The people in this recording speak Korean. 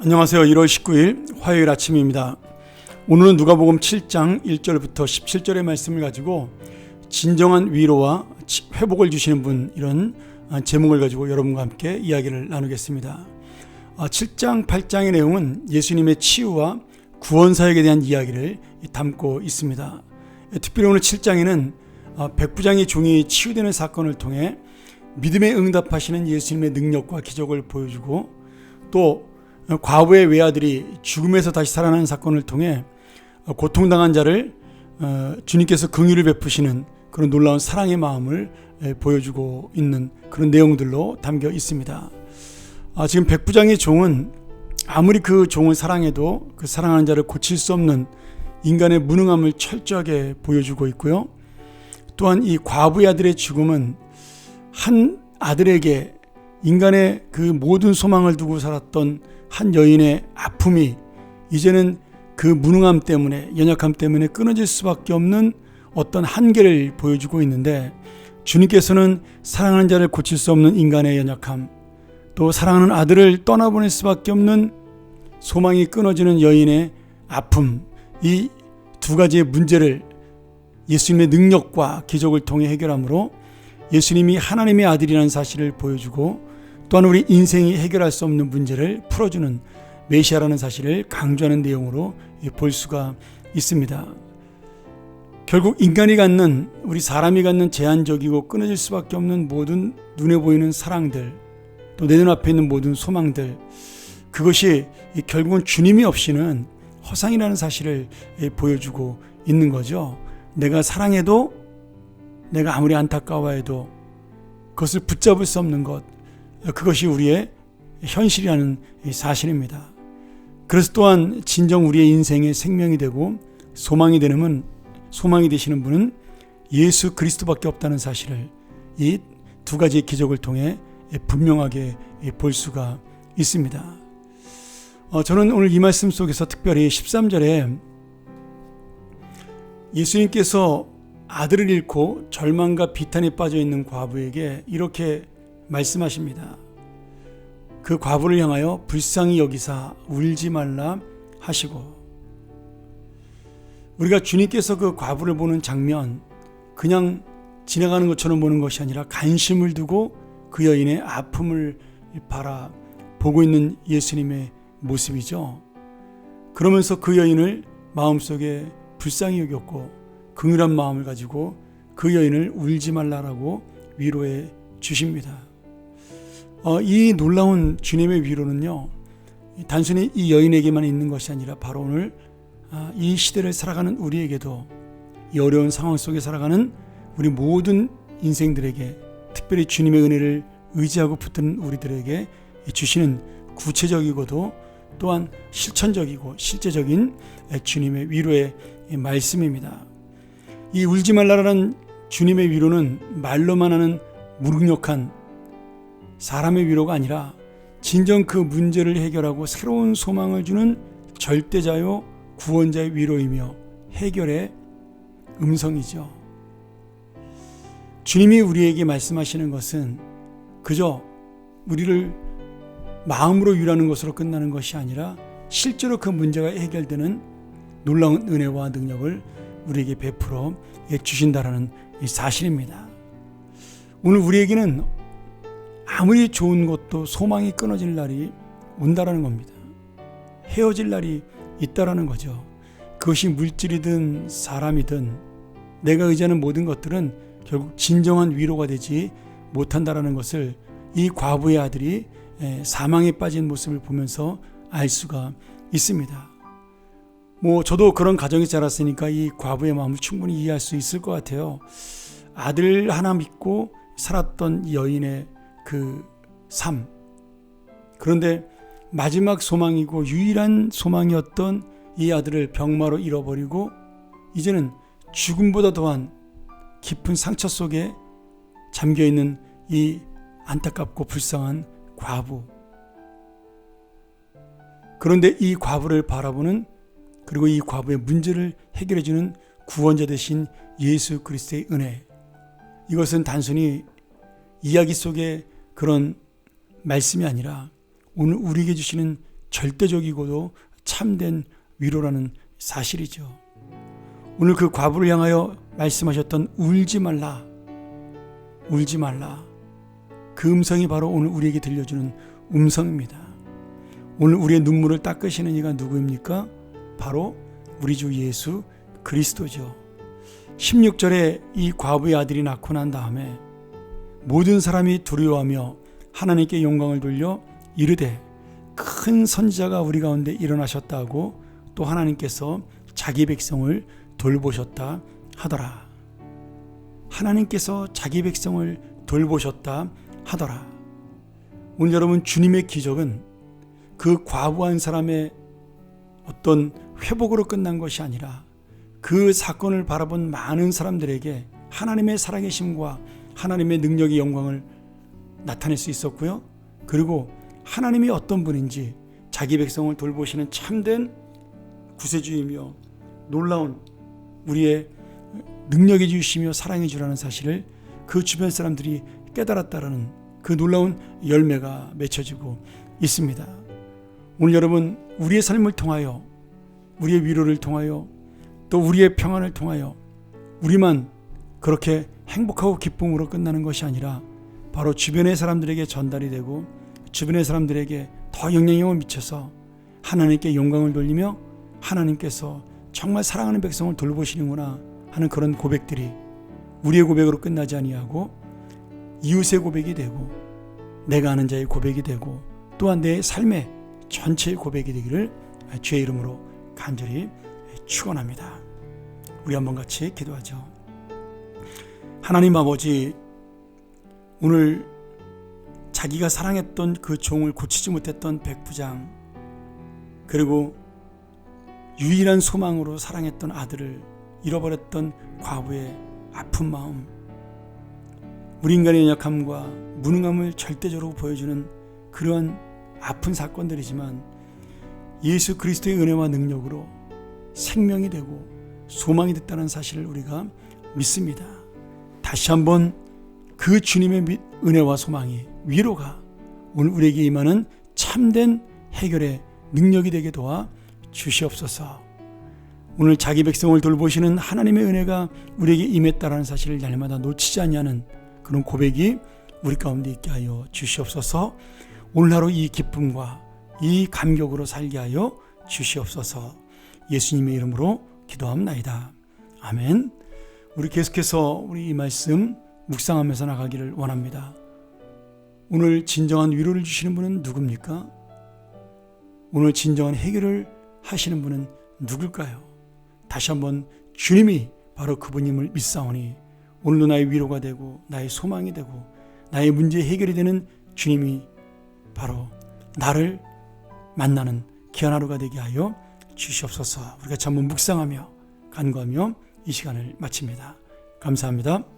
안녕하세요. 1월 19일 화요일 아침입니다. 오늘은 누가복음 7장 1절부터 17절의 말씀을 가지고 진정한 위로와 회복을 주시는 분, 이런 제목을 가지고 여러분과 함께 이야기를 나누겠습니다. 7장 8장의 내용은 예수님의 치유와 구원사역에 대한 이야기를 담고 있습니다. 특별히 오늘 7장에는 백부장의 종이 치유되는 사건을 통해 믿음에 응답하시는 예수님의 능력과 기적을 보여주고, 또 과부의 외아들이 죽음에서 다시 살아나는 사건을 통해 고통당한 자를 주님께서 긍휼을 베푸시는 그런 놀라운 사랑의 마음을 보여주고 있는 그런 내용들로 담겨 있습니다. 지금 백부장의 종은 아무리 그 종을 사랑해도 그 사랑하는 자를 고칠 수 없는 인간의 무능함을 철저하게 보여주고 있고요. 또한 이 과부의 아들의 죽음은 한 아들에게 인간의 그 모든 소망을 두고 살았던 한 여인의 아픔이 이제는 그 무능함 때문에, 연약함 때문에 끊어질 수밖에 없는 어떤 한계를 보여주고 있는데, 주님께서는 사랑하는 자를 고칠 수 없는 인간의 연약함, 또 사랑하는 아들을 떠나보낼 수밖에 없는 소망이 끊어지는 여인의 아픔, 이 두 가지의 문제를 예수님의 능력과 기적을 통해 해결함으로 예수님이 하나님의 아들이라는 사실을 보여주고, 또한 우리 인생이 해결할 수 없는 문제를 풀어주는 메시아라는 사실을 강조하는 내용으로 볼 수가 있습니다. 결국 인간이 갖는, 우리 사람이 갖는 제한적이고 끊어질 수밖에 없는 모든 눈에 보이는 사랑들, 또 내 눈앞에 있는 모든 소망들, 그것이 결국은 주님이 없이는 허상이라는 사실을 보여주고 있는 거죠. 내가 사랑해도, 내가 아무리 안타까워해도 그것을 붙잡을 수 없는 것, 그것이 우리의 현실이라는 사실입니다. 그래서 또한 진정 우리의 인생의 생명이 되고 소망이 되시는 분은 예수 그리스도밖에 없다는 사실을 이 두 가지의 기적을 통해 분명하게 볼 수가 있습니다. 저는 오늘 이 말씀 속에서 특별히 13절에 예수님께서 아들을 잃고 절망과 비탄에 빠져 있는 과부에게 이렇게 말씀하십니다. 그 과부를 향하여 불쌍히 여기사 울지 말라 하시고, 우리가 주님께서 그 과부를 보는 장면, 그냥 지나가는 것처럼 보는 것이 아니라 관심을 두고 그 여인의 아픔을 바라보고 있는 예수님의 모습이죠. 그러면서 그 여인을 마음속에 불쌍히 여겼고 긍휼한 마음을 가지고 그 여인을 울지 말라라고 위로해 주십니다. 이 놀라운 주님의 위로는요, 단순히 이 여인에게만 있는 것이 아니라 바로 오늘 이 시대를 살아가는 우리에게도, 이 어려운 상황 속에 살아가는 우리 모든 인생들에게, 특별히 주님의 은혜를 의지하고 붙드는 우리들에게 주시는 구체적이고도 또한 실천적이고 실제적인 주님의 위로의 말씀입니다. 이 울지 말라라는 주님의 위로는 말로만 하는 무능력한 사람의 위로가 아니라 진정 그 문제를 해결하고 새로운 소망을 주는 절대자요 구원자의 위로이며 해결의 음성이죠. 주님이 우리에게 말씀하시는 것은 그저 우리를 마음으로 위로하는 것으로 끝나는 것이 아니라 실제로 그 문제가 해결되는 놀라운 은혜와 능력을 우리에게 베풀어 주신다라는 사실입니다. 오늘 우리에게는 아무리 좋은 것도 소망이 끊어질 날이 온다라는 겁니다. 헤어질 날이 있다라는 거죠. 그것이 물질이든 사람이든 내가 의지하는 모든 것들은 결국 진정한 위로가 되지 못한다라는 것을 이 과부의 아들이 사망에 빠진 모습을 보면서 알 수가 있습니다. 저도 그런 가정에 자랐으니까 이 과부의 마음을 충분히 이해할 수 있을 것 같아요. 아들 하나 믿고 살았던 여인의 그 삶, 그런데 마지막 소망이고 유일한 소망이었던 이 아들을 병마로 잃어버리고 이제는 죽음보다 더한 깊은 상처 속에 잠겨있는 이 안타깝고 불쌍한 과부, 그런데 이 과부를 바라보는, 그리고 이 과부의 문제를 해결해주는 구원자 되신 예수 그리스도의 은혜, 이것은 단순히 이야기 속의 그런 말씀이 아니라 오늘 우리에게 주시는 절대적이고도 참된 위로라는 사실이죠. 오늘 그 과부를 향하여 말씀하셨던 울지 말라, 울지 말라. 그 음성이 바로 오늘 우리에게 들려주는 음성입니다. 오늘 우리의 눈물을 닦으시는 이가 누구입니까? 바로 우리 주 예수 그리스도죠. 16절에 이 과부의 아들이 낳고 난 다음에 모든 사람이 두려워하며 하나님께 영광을 돌려 이르되 큰 선지자가 우리 가운데 일어나셨다고 또 하나님께서 자기 백성을 돌보셨다 하더라. 하나님께서 자기 백성을 돌보셨다 하더라. 오늘 여러분, 주님의 기적은 그 과부 한 사람의 어떤 회복으로 끝난 것이 아니라 그 사건을 바라본 많은 사람들에게 하나님의 살아계심과 하나님의 능력의 영광을 나타낼 수 있었고요. 그리고 하나님이 어떤 분인지 자기 백성을 돌보시는 참된 구세주이며 놀라운 우리의 능력해 주시며 사랑해 주라는 사실을 그 주변 사람들이 깨달았다라는 그 놀라운 열매가 맺혀지고 있습니다. 오늘 여러분, 우리의 삶을 통하여, 우리의 위로를 통하여, 또 우리의 평안을 통하여 우리만 그렇게 행복하고 기쁨으로 끝나는 것이 아니라 바로 주변의 사람들에게 전달이 되고 주변의 사람들에게 더 영향력을 미쳐서 하나님께 영광을 돌리며 하나님께서 정말 사랑하는 백성을 돌보시는구나 하는 그런 고백들이 우리의 고백으로 끝나지 아니하고 이웃의 고백이 되고 내가 아는 자의 고백이 되고 또한 내 삶의 전체의 고백이 되기를 주의 이름으로 간절히 축원합니다. 우리 한번 같이 기도하죠. 하나님 아버지, 오늘 자기가 사랑했던 그 종을 고치지 못했던 백부장, 그리고 유일한 소망으로 사랑했던 아들을 잃어버렸던 과부의 아픈 마음, 우리 인간의 연약함과 무능함을 절대적으로 보여주는 그러한 아픈 사건들이지만 예수 그리스도의 은혜와 능력으로 생명이 되고 소망이 됐다는 사실을 우리가 믿습니다. 다시 한번 그 주님의 은혜와 소망이, 위로가 오늘 우리에게 임하는 참된 해결의 능력이 되게 도와 주시옵소서. 오늘 자기 백성을 돌보시는 하나님의 은혜가 우리에게 임했다라는 사실을 날마다 놓치지 않냐는 그런 고백이 우리 가운데 있게 하여 주시옵소서. 오늘 하루 이 기쁨과 이 감격으로 살게 하여 주시옵소서. 예수님의 이름으로 기도합나이다. 아멘. 우리 계속해서 우리 이 말씀 묵상하면서 나가기를 원합니다. 오늘 진정한 위로를 주시는 분은 누굽니까? 오늘 진정한 해결을 하시는 분은 누굴까요? 다시 한번 주님이 바로 그분임을 믿사오니 오늘도 나의 위로가 되고 나의 소망이 되고 나의 문제 해결이 되는 주님이 바로 나를 만나는 귀한 하루가 되게 하여 주시옵소서. 우리가 한번 묵상하며 간구하며 이 시간을 마칩니다. 감사합니다.